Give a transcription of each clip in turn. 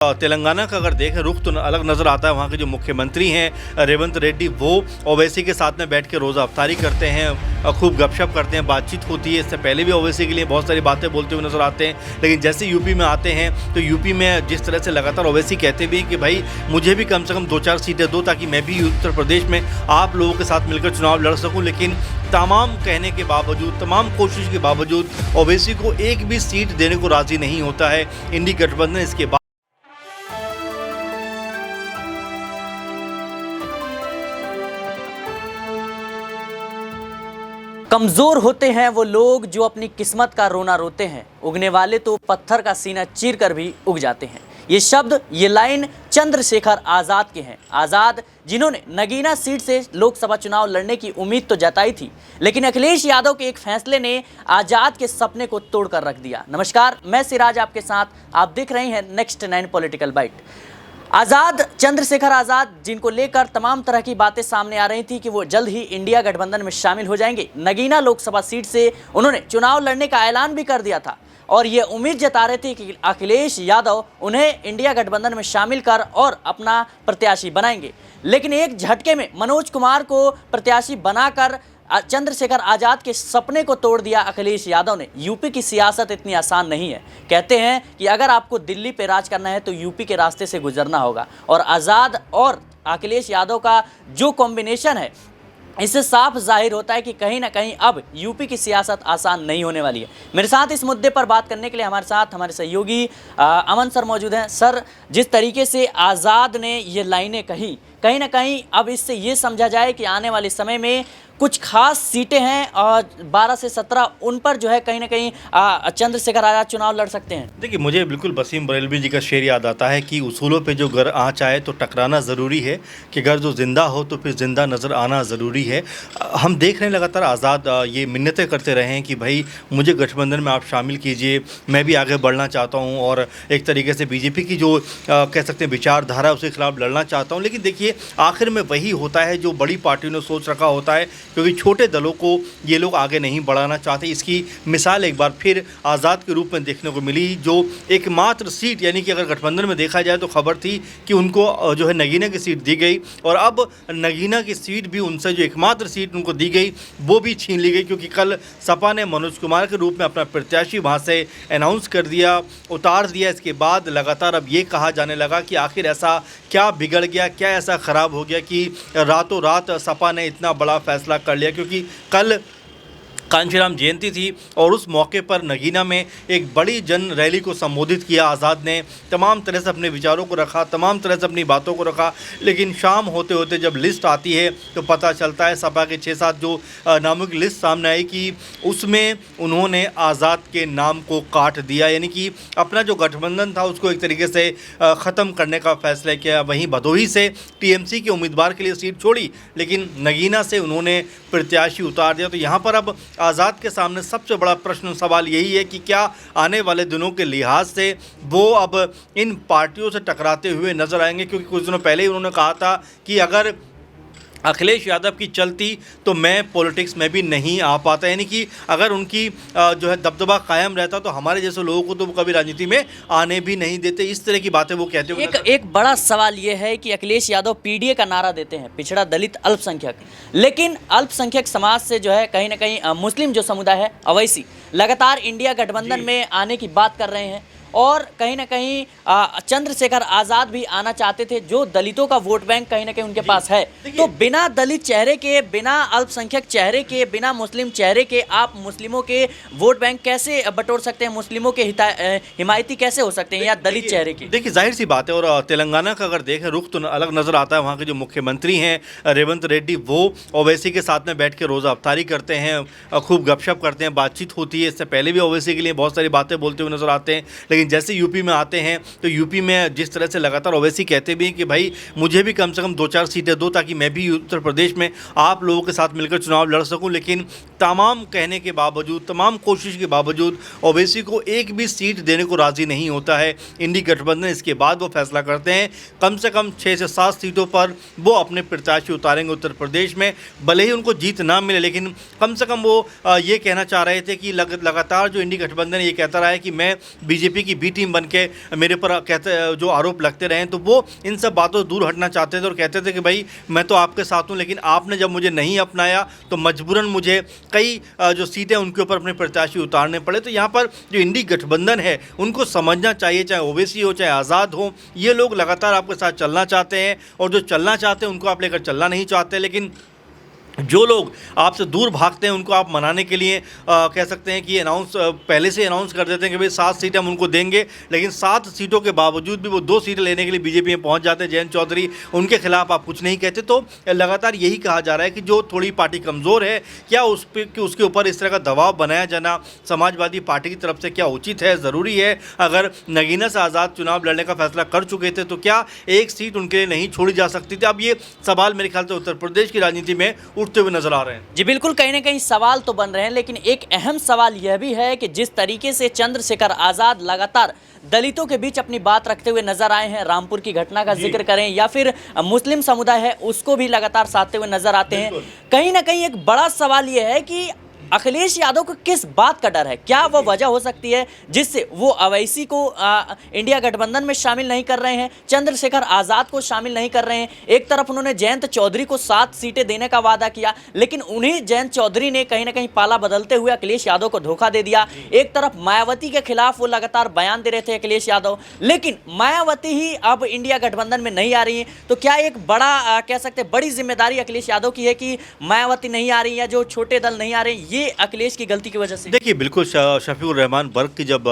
तेलंगाना का अगर देखें रुख तो अलग नज़र आता है। वहाँ के जो मुख्यमंत्री हैं रेवंत रेड्डी, वो ओवैसी के साथ में बैठ के रोज़ा अफ्तारी करते हैं, खूब गपशप करते हैं, बातचीत होती है। इससे पहले भी ओवैसी के लिए बहुत सारी बातें बोलते हुए नज़र आते हैं। लेकिन जैसे यूपी में आते हैं तो यूपी में जिस तरह से लगातार ओवैसी कहते भी कि भाई मुझे भी कम से कम 2-4 सीटें दो ताकि मैं भी उत्तर प्रदेश में आप लोगों के साथ मिलकर चुनाव लड़ सकूँ। लेकिन तमाम कहने के बावजूद, तमाम कोशिश के बावजूद ओवैसी को एक भी सीट देने को राज़ी नहीं होता है इंडी गठबंधन। इसके बाद कमज़ोर होते हैं वो लोग जो अपनी किस्मत का रोना रोते हैं, उगने वाले तो पत्थर का सीना चीर कर भी उग जाते हैं। ये शब्द, ये लाइन चंद्रशेखर आज़ाद के हैं। आज़ाद जिन्होंने नगीना सीट से लोकसभा चुनाव लड़ने की उम्मीद तो जताई थी, लेकिन अखिलेश यादव के एक फैसले ने आज़ाद के सपने को तोड़ कर रख दिया। नमस्कार, मैं सिराज आपके साथ, आप देख रहे हैं नेक्स्ट 9 पॉलिटिकल बाइट। आज़ाद, चंद्रशेखर आज़ाद, जिनको लेकर तमाम तरह की बातें सामने आ रही थी कि वो जल्द ही इंडिया गठबंधन में शामिल हो जाएंगे। नगीना लोकसभा सीट से उन्होंने चुनाव लड़ने का ऐलान भी कर दिया था और ये उम्मीद जता रहे थे कि अखिलेश यादव उन्हें इंडिया गठबंधन में शामिल कर और अपना प्रत्याशी बनाएंगे। लेकिन एक झटके में मनोज कुमार को प्रत्याशी बनाकर चंद्रशेखर आज़ाद के सपने को तोड़ दिया अखिलेश यादव ने। यूपी की सियासत इतनी आसान नहीं है। कहते हैं कि अगर आपको दिल्ली पे राज करना है तो यूपी के रास्ते से गुजरना होगा, और आज़ाद और अखिलेश यादव का जो कॉम्बिनेशन है, इससे साफ जाहिर होता है कि कहीं ना कहीं अब यूपी की सियासत आसान नहीं होने वाली है। मेरे साथ इस मुद्दे पर बात करने के लिए हमारे साथ हमारे सहयोगी अमन सर मौजूद हैं। सर, जिस तरीके से आज़ाद ने ये लाइनें कही, कहीं ना कहीं अब इससे ये समझा जाए कि आने वाले समय में कुछ खास सीटें हैं और 12 से 17 उन पर जो है कहीं ना कहीं चंद्रशेखर आज़ाद चुनाव लड़ सकते हैं। देखिए, मुझे बिल्कुल वसीम बरेलवी जी का शेर याद आता है कि उसूलों पे जो गर आँच आए तो टकराना ज़रूरी है, कि अगर जो ज़िंदा हो तो फिर ज़िंदा नज़र आना ज़रूरी है। हम देख रहे हैं लगातार आज़ाद ये मिन्नतें करते रहे हैं कि भाई मुझे गठबंधन में आप शामिल कीजिए, मैं भी आगे बढ़ना चाहता हूँ और एक तरीके से बीजेपी की जो कह सकते हैं विचारधारा उसके खिलाफ लड़ना चाहता हूँ। लेकिन देखिए, आखिर में वही होता है जो बड़ी पार्टियों ने सोच रखा होता है, क्योंकि छोटे दलों को ये लोग आगे नहीं बढ़ाना चाहते। इसकी मिसाल एक बार फिर आज़ाद के रूप में देखने को मिली, जो एकमात्र सीट, यानी कि अगर गठबंधन में देखा जाए तो खबर थी कि उनको जो है नगीना की सीट दी गई, और अब नगीना की सीट भी उनसे जो एकमात्र सीट उनको दी गई वो भी छीन ली गई, क्योंकि कल सपा ने मनोज कुमार के रूप में अपना प्रत्याशी वहाँ से अनाउंस कर दिया, उतार दिया। इसके बाद लगातार अब ये कहा जाने लगा कि आखिर ऐसा क्या बिगड़ गया, क्या ऐसा ख़राब हो गया कि रातों रात सपा ने इतना बड़ा फैसला कर लिया। क्योंकि कल कांशीराम जयंती थी और उस मौके पर नगीना में एक बड़ी जन रैली को संबोधित किया आज़ाद ने, तमाम तरह से अपने विचारों को रखा, तमाम तरह से अपनी बातों को रखा। लेकिन शाम होते होते जब लिस्ट आती है तो पता चलता है सपा के 6-7 जो नामों की लिस्ट सामने आई कि उसमें उन्होंने आज़ाद के नाम को काट दिया, यानी कि अपना जो गठबंधन था उसको एक तरीके से ख़त्म करने का फैसला किया। वहीं भदोही से टीएमसी के उम्मीदवार के लिए सीट छोड़ी, लेकिन नगीना से उन्होंने प्रत्याशी उतार दिया। तो यहाँ पर अब आज़ाद के सामने सबसे बड़ा प्रश्न सवाल यही है कि क्या आने वाले दिनों के लिहाज से वो अब इन पार्टियों से टकराते हुए नजर आएंगे, क्योंकि कुछ दिनों पहले ही उन्होंने कहा था कि अगर अखिलेश यादव की चलती तो मैं पॉलिटिक्स में भी नहीं आ पाता, यानी कि अगर उनकी जो है दबदबा कायम रहता तो हमारे जैसे लोगों को तो वो कभी राजनीति में आने भी नहीं देते। इस तरह की बातें वो कहते हुए एक बड़ा सवाल ये है कि अखिलेश यादव पीडीए का नारा देते हैं, पिछड़ा दलित अल्पसंख्यक, लेकिन अल्पसंख्यक समाज से जो है कहीं ना कहीं मुस्लिम जो समुदाय है ओवैसी लगातार इंडिया गठबंधन में आने की बात कर रहे हैं, और कहीं ना कहीं चंद्रशेखर आज़ाद भी आना चाहते थे, जो दलितों का वोट बैंक कहीं ना कहीं उनके पास है। तो बिना दलित चेहरे के, बिना अल्पसंख्यक चेहरे के, बिना मुस्लिम चेहरे के आप मुस्लिमों के वोट बैंक कैसे बटोर सकते हैं, मुस्लिमों के हिमायती कैसे हो सकते हैं, या दलित चेहरे के? देखिए, जाहिर सी बात है। और तेलंगाना का अगर देखें रुख तो अलग नज़र आता है। वहाँ के जो मुख्यमंत्री हैं रेवंत रेड्डी, वो ओवैसी के साथ में बैठ के रोज़ा अफ्तारी करते हैं, खूब गपशप करते हैं, बातचीत होती है। इससे पहले भी ओवैसी के लिए बहुत सारी बातें बोलते हुए नजर आते हैं। लेकिन जैसे यूपी में आते हैं तो यूपी में जिस तरह से लगातार ओवैसी कहते भी हैं कि भाई मुझे भी कम से कम 2-4 सीटें दो ताकि मैं भी उत्तर प्रदेश में आप लोगों के साथ मिलकर चुनाव लड़ सकूं। लेकिन तमाम कहने के बावजूद, तमाम कोशिश के बावजूद ओवैसी को एक भी सीट देने को राज़ी नहीं होता है इंडी गठबंधन। इसके बाद वो फैसला करते हैं कम से कम 6 से 7 सीटों पर वो अपने प्रत्याशी उतारेंगे उत्तर प्रदेश में। भले ही उनको जीत ना मिले, लेकिन कम से कम वो ये कहना चाह रहे थे कि लगातार जो इंडी गठबंधन ये कहता रहा है कि मैं बीजेपी की बी टीम बन के मेरे पर कहते जो आरोप लगते रहे, तो वो इन सब बातों से दूर हटना चाहते थे और कहते थे कि भाई मैं तो आपके साथ हूँ, लेकिन आपने जब मुझे नहीं अपनाया तो मजबूरन मुझे कई जो सीटें उनके ऊपर अपने प्रत्याशी उतारने पड़े। तो यहाँ पर जो इंडी गठबंधन है उनको समझना चाहिए, चाहे ओवैसी हो चाहे आज़ाद हो, ये लोग लगातार आपके साथ चलना चाहते हैं और जो चलना चाहते हैं उनको आप लेकर चलना नहीं चाहते। लेकिन जो लोग आपसे दूर भागते हैं उनको आप मनाने के लिए कह सकते हैं कि पहले से अनाउंस कर देते हैं कि भाई 7 सीटें हम उनको देंगे, लेकिन 7 सीटों के बावजूद भी वो 2 सीटें लेने के लिए बीजेपी में पहुंच जाते हैं। जयंत चौधरी, उनके खिलाफ आप कुछ नहीं कहते। तो लगातार यही कहा जा रहा है कि जो थोड़ी पार्टी कमज़ोर है, क्या उसके ऊपर इस तरह का दबाव बनाया जाना समाजवादी पार्टी की तरफ से क्या उचित है, ज़रूरी है? अगर नगीना से आज़ाद चुनाव लड़ने का फैसला कर चुके थे तो क्या एक सीट उनके लिए नहीं छोड़ी जा सकती थी? अब ये सवाल मेरे ख्याल से उत्तर प्रदेश की राजनीति में उठते हुए नजर आ रहे हैं। जी बिल्कुल, कहीं ना कहीं सवाल तो बन रहे हैं, लेकिन एक अहम सवाल यह भी है कि जिस तरीके से चंद्रशेखर आज़ाद लगातार दलितों के बीच अपनी बात रखते हुए नजर आए हैं, रामपुर की घटना का जिक्र करें या फिर मुस्लिम समुदाय है उसको भी लगातार साधते हुए नजर आते हैं। कहीं ना कहीं एक बड़ा सवाल यह है कि अखिलेश यादव को किस बात का डर है? क्या वो वजह हो सकती है जिससे वो ओवैसी को इंडिया गठबंधन में शामिल नहीं कर रहे हैं, चंद्रशेखर आज़ाद को शामिल नहीं कर रहे हैं? एक तरफ उन्होंने जयंत चौधरी को 7 सीटें देने का वादा किया, लेकिन उन्हें जयंत चौधरी ने कहीं ना कहीं पाला बदलते हुए अखिलेश यादव को धोखा दे दिया। एक तरफ मायावती के खिलाफ वो लगातार बयान दे रहे थे अखिलेश यादव, लेकिन मायावती ही अब इंडिया गठबंधन में नहीं आ रही है। तो क्या एक बड़ा कह सकते बड़ी जिम्मेदारी अखिलेश यादव की है कि मायावती नहीं आ रही है, जो छोटे दल नहीं आ रहे, ये अखिलेश की गलती की वजह से? देखिए बिल्कुल, शफीकुर रहमान बर्क की जब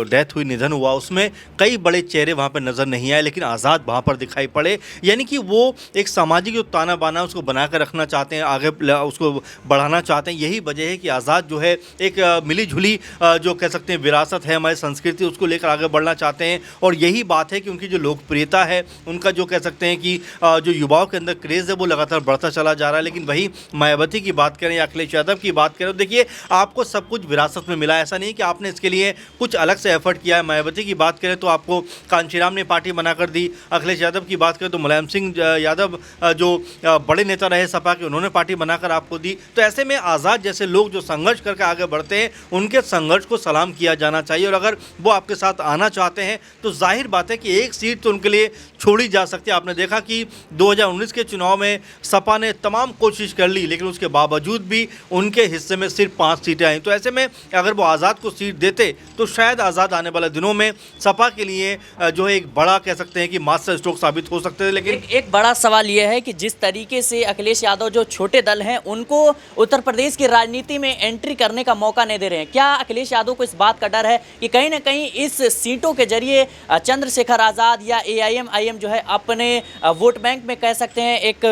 डेथ हुई, निधन हुआ, उसमें कई बड़े चेहरे वहाँ पर नज़र नहीं आए, लेकिन आज़ाद वहाँ पर दिखाई पड़े। यानी कि वो एक सामाजिक जो ताना बाना उसको बना कर रखना चाहते हैं, आगे उसको बढ़ाना चाहते हैं। यही वजह है कि आज़ाद जो है एक मिली जुली जो कह सकते हैं विरासत है हमारी संस्कृति, उसको लेकर आगे बढ़ना चाहते हैं। और यही बात है कि उनकी जो लोकप्रियता है, उनका जो कह सकते हैं कि जो युवाओं के अंदर क्रेज़ है वो लगातार बढ़ता चला जा रहा है। लेकिन वही मायावती की बात करें या अखिलेश यादव की बात करें, देखिए आपको सब कुछ विरासत में मिला, ऐसा नहीं कि आपने इसके लिए कुछ अलग से एफर्ट किया है। मायावती की बात करें तो आपको कांशीराम ने पार्टी बनाकर दी, अखिलेश यादव की बात करें तो मुलायम सिंह यादव जो बड़े नेता रहे सपा के, उन्होंने पार्टी बनाकर आपको दी। तो ऐसे में आज़ाद जैसे लोग जो संघर्ष करके आगे बढ़ते हैं, उनके संघर्ष को सलाम किया जाना चाहिए। और अगर वो आपके साथ आना चाहते हैं तो जाहिर बात है कि एक सीट तो उनके लिए छोड़ी जा सकती है। आपने देखा कि 2019 के चुनाव में सपा ने तमाम कोशिश कर ली, लेकिन उसके बावजूद भी उनके हिस्से में सिर्फ 5 सीटें आई। तो ऐसे में अगर वो आज़ाद को सीट देते तो शायद आज़ाद आने वाले दिनों में सपा के लिए जो है एक बड़ा कह सकते हैं कि मास्टर स्ट्रोक साबित हो सकते थे। लेकिन एक बड़ा सवाल यह है कि जिस तरीके से अखिलेश यादव जो छोटे दल हैं उनको उत्तर प्रदेश की राजनीति में एंट्री करने का मौका नहीं दे रहे हैं, क्या अखिलेश यादव को इस बात का डर है कि कहीं ना कहीं इस सीटों के जरिए चंद्रशेखर आज़ाद या AIM जो है अपने वोट बैंक में कह सकते हैं एक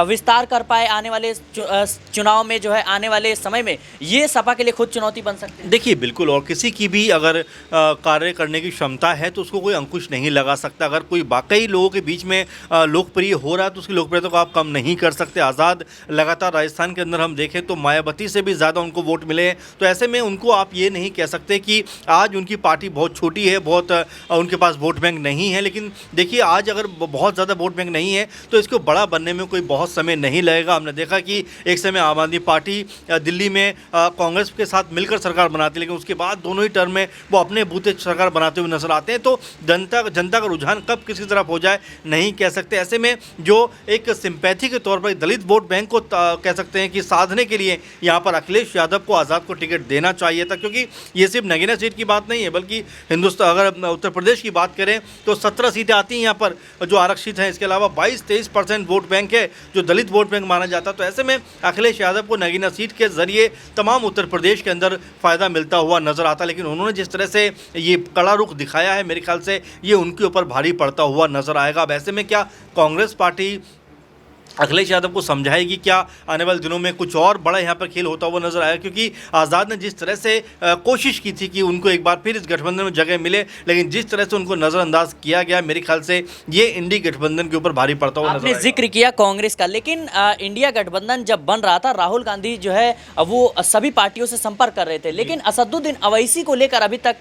विस्तार कर पाए आने वाले चुनाव में, जो है आने वाले समय में ये सपा के लिए खुद चुनौती बन सकती है? देखिए बिल्कुल, और किसी की भी अगर कार्य करने की क्षमता है तो उसको कोई अंकुश नहीं लगा सकता। अगर कोई वाकई लोगों के बीच में लोकप्रिय हो रहा है तो उसकी लोकप्रियता को आप कम नहीं कर सकते। आज़ाद लगातार राजस्थान के अंदर हम देखें तो मायावती से भी ज़्यादा उनको वोट मिले हैं। तो ऐसे में उनको आप ये नहीं कह सकते कि आज उनकी पार्टी बहुत छोटी है, बहुत उनके पास वोट बैंक नहीं है। लेकिन देखिए आज अगर बहुत ज़्यादा वोट बैंक नहीं है तो इसको बड़ा बनने में कोई बहुत समय नहीं लगेगा। हमने देखा कि एक समय आम आदमी पार्टी दिल्ली में कांग्रेस के साथ मिलकर सरकार बनाती है, लेकिन उसके बाद दोनों ही टर्म में वो अपने बूते सरकार बनाते हुए नजर आते हैं। तो जनता का रुझान कब किसी तरफ हो जाए नहीं कह सकते। ऐसे में जो एक सिंपैथी के तौर पर दलित वोट बैंक को कह सकते हैं कि साधने के लिए यहाँ पर अखिलेश यादव को आज़ाद को टिकट देना चाहिए था, क्योंकि ये सिर्फ नगीना सीट की बात नहीं है, बल्कि हिंदुस्तान अगर उत्तर प्रदेश की बात करें तो 17 सीटें आती हैं यहाँ पर जो आरक्षित हैं। इसके अलावा 22-23% वोट बैंक है जो दलित वोट बैंक माना जाता है। तो ऐसे में अखिलेश यादव को नगीना सीट के जरिए तमाम उत्तर प्रदेश के अंदर फ़ायदा मिलता हुआ नज़र आता, लेकिन उन्होंने जिस तरह से ये कड़ा रुख दिखाया है मेरे ख्याल से ये उनके ऊपर भारी पड़ता हुआ नज़र आएगा। अब ऐसे में क्या कांग्रेस पार्टी अखिलेश यादव को समझाएगी क्या आने वाले दिनों में कुछ और बड़ा यहाँ पर खेल होता हुआ नजर आया? क्योंकि आज़ाद ने जिस तरह से कोशिश की थी कि उनको एक बार फिर इस गठबंधन में जगह मिले, लेकिन जिस तरह से उनको नज़रअंदाज किया गया, मेरे ख्याल से ये इंडी गठबंधन के ऊपर भारी पड़ता हुआ नजर आपने आएगा। जिक्र किया कांग्रेस का, लेकिन इंडिया गठबंधन जब बन रहा था, राहुल गांधी जो है वो सभी पार्टियों से संपर्क कर रहे थे, लेकिन असदुद्दीन अवैसी को लेकर अभी तक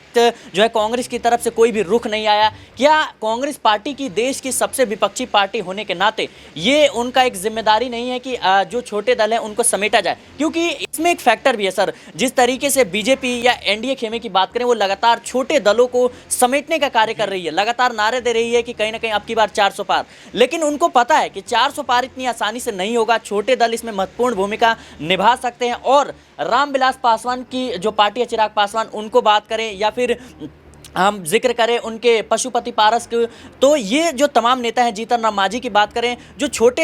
जो है कांग्रेस की तरफ से कोई भी रुख नहीं आया। क्या कांग्रेस पार्टी की देश की सबसे विपक्षी पार्टी होने के नाते ये उनका एक जिम्मेदारी नहीं है कि जो छोटे दल हैं उनको समेटा जाए? क्योंकि इसमें एक फैक्टर भी है सर, जिस तरीके से बीजेपी या एनडीए खेमे की बात करें, वो लगातार छोटे दलों को समेटने का कार्य कर रही है, लगातार नारे दे रही है कि कहीं ना कहीं अब की बार 400 पार, लेकिन उनको पता है कि 400 पार इतनी आसानी से नहीं होगा। छोटे दल इसमें महत्वपूर्ण भूमिका निभा सकते हैं। और रामविलास पासवान की जो पार्टी है, चिराग पासवान, उनको बात करें या फिर हम जिक्र करें उनके पशुपति पारस के, तो ये जो तमाम नेता हैं, जीतन राम मांझी की बात करें, जो छोटे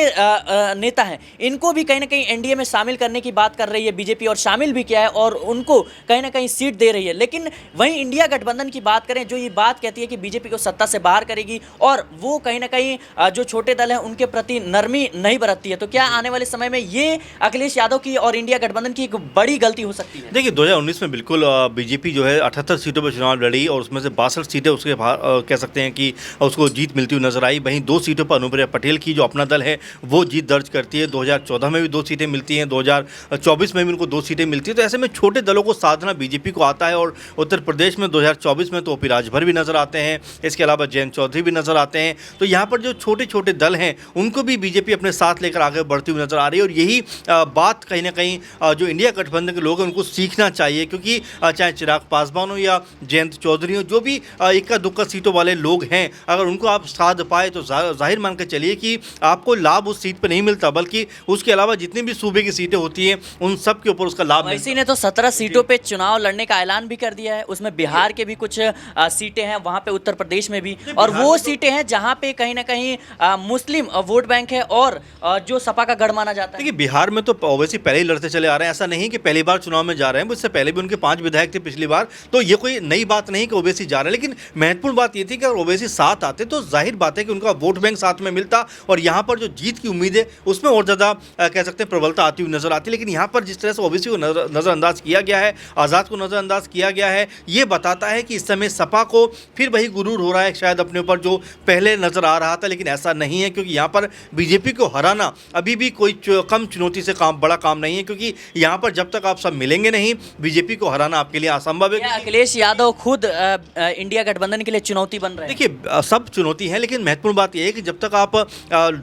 नेता हैं, इनको भी कहीं ना कहीं एनडीए में शामिल करने की बात कर रही है बीजेपी, और शामिल भी किया है और उनको कहीं ना कहीं सीट दे रही है। लेकिन वहीं इंडिया गठबंधन की बात करें, जो ये बात कहती है कि बीजेपी को सत्ता से बाहर करेगी और वो कहीं ना कहीं जो छोटे दल हैं उनके प्रति नरमी नहीं बरतती है, तो क्या आने वाले समय में ये अखिलेश यादव की और इंडिया गठबंधन की एक बड़ी गलती हो सकती है? देखिए, 2019 में बिल्कुल बीजेपी जो है 78 सीटों पर चुनाव लड़ी और उसमें से 62 सीटें उसके कह सकते हैं कि उसको जीत मिलती हुई नजर आई। वहीं 2 सीटों पर अनुप्रिया पटेल की जो अपना दल है वो जीत दर्ज करती है। 2014 में भी 2 सीटें मिलती हैं, 2024 में भी उनको 2 सीटें मिलती हैं। तो ऐसे में छोटे दलों को साधना बीजेपी को आता है। और उत्तर प्रदेश में 2024 में तो ओपी राजभर भी नजर आते हैं, इसके अलावा जयंत चौधरी भी नजर आते हैं। तो यहाँ पर जो छोटे छोटे दल हैं उनको भी बीजेपी अपने साथ लेकर आगे बढ़ती हुई नजर आ रही है। और यही बात कहीं ना कहीं जो इंडिया गठबंधन के लोग हैं उनको सीखना चाहिए, क्योंकि चाहे चिराग पासवान हो या जयंत चौधरी हो, जो भी इक्का दुक्का सीटों वाले लोग हैं, अगर उनको आप साध पाए तो जाहिर मान के चलिए कि आपको लाभ उस सीट पर नहीं मिलता, बल्कि उसके अलावा जितनी भी सूबे की सीटें होती हैं उन सब के ऊपर उसका लाभ मिलता है। इसी ने तो 17 सीटों पे चुनाव लड़ने का ऐलान भी कर दिया है, उसमें बिहार के भी कुछ सीटें हैं, वहाँ पे उत्तर प्रदेश में भी, और वो सीटें हैं जहाँ पे कहीं ना कहीं मुस्लिम वोट बैंक है और जो सपा का गढ़ माना जाता है। देखिए, बिहार में तो ओवैसी पहले ही लड़ते चले आ रहे हैं, ऐसा नहीं कि पहली बार चुनाव में जा रहे हैं, उससे पहले भी उनके 5 विधायक थे पिछली बार, तो ये कोई नई बात नहीं कि ओवैसी जा रहे हैं। लेकिन महत्वपूर्ण बात ये थी कि अगर ओवैसी साथ आते तो जाहिर बात है कि उनका वोट बैंक साथ में मिलता और यहाँ पर जो जीत की उम्मीद है उसमें और ज़्यादा कह सकते हैं प्रबलता आती हुई नजर आती। लेकिन यहाँ पर जिस तरह से ओवैसी को नज़रअंदाज किया गया है, आज़ाद को नज़रअंदाज किया गया है, ये बताता है कि इस समय सपा को फिर वही गुरूर हो रहा है शायद अपने ऊपर जो पहले नजर आ रहा था। लेकिन ऐसा नहीं है, क्योंकि यहाँ पर बीजेपी को हराना अभी भी कोई कम चुनौती से बड़ा काम नहीं है, क्योंकि यहाँ पर जब तक आप सब मिलेंगे नहीं, बीजेपी को हराना आपके लिए असंभव है। अखिलेश यादव खुद इंडिया गठबंधन के लिए चुनौती बन रहे हैं। देखिए, सब चुनौती है, लेकिन महत्वपूर्ण बात यह है कि जब तक आप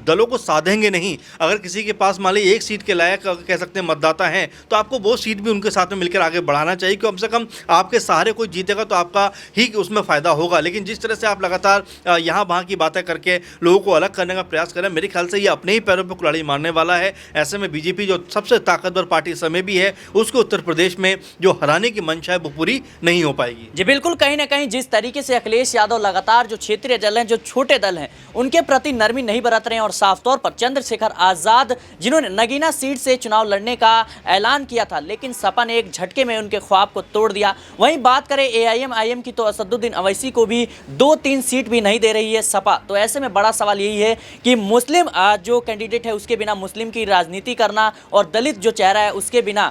दलों को साधेंगे नहीं, अगर किसी के पास मान लीजिए 1 सीट के लायक कह सकते हैं मतदाता हैं, तो आपको वो सीट भी उनके साथ में मिलकर आगे बढ़ाना चाहिए। कम से कम आपके सहारे कोई जीतेगा तो आपका ही उसमें फ़ायदा होगा। लेकिन जिस तरह से आप लगातार यहाँ वहाँ की बातें करके लोगों को अलग करने का प्रयास करें, मेरे ख्याल से ये अपने ही पैरों पर कुल्हाड़ी मारने वाला है। ऐसे में बीजेपी जो सबसे ताकतवर पार्टी इस समय भी है, उसको उत्तर प्रदेश में जो हराने की मंशा है वो पूरी नहीं हो पाएगी। जी बिल्कुल, कहीं ना कहीं जिस तरीके से अखिलेश यादव लगातार जो क्षेत्रीय दल हैं, जो छोटे दल हैं, उनके प्रति नरमी नहीं बरत रहे हैं, और साफ तौर पर चंद्रशेखर आजाद जिन्होंने नगीना सीट से चुनाव लड़ने का ऐलान किया था, लेकिन सपा ने एक झटके में उनके ख्वाब को तोड़ दिया। वहीं बात करें AIM की, तो असदुद्दीन अवैसी को भी 2-3 सीट भी नहीं दे रही है सपा। तो ऐसे में बड़ा सवाल यही है कि मुस्लिम जो कैंडिडेट है उसके बिना मुस्लिम की राजनीति करना और दलित जो चेहरा है उसके बिना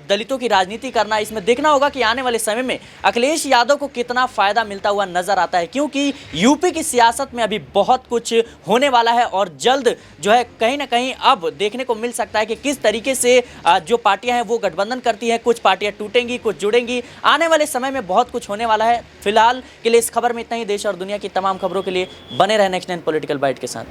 दलितों की राजनीति करना, इसमें देखना होगा कि आने वाले समय में अखिलेश यादव को कितना फायदा मिलता हुआ नजर आता है। क्योंकि यूपी की सियासत में अभी बहुत कुछ होने वाला है और जल्द जो है कहीं ना कहीं अब देखने को मिल सकता है कि किस तरीके से जो पार्टियां हैं वो गठबंधन करती हैं, कुछ पार्टियां टूटेंगी, कुछ जुड़ेंगी। आने वाले समय में बहुत कुछ होने वाला है। फिलहाल के लिए इस खबर में इतना ही। देश और दुनिया की तमाम खबरों के लिए बने रहे नेक्स्ट 9 पॉलिटिकल बाइट के साथ।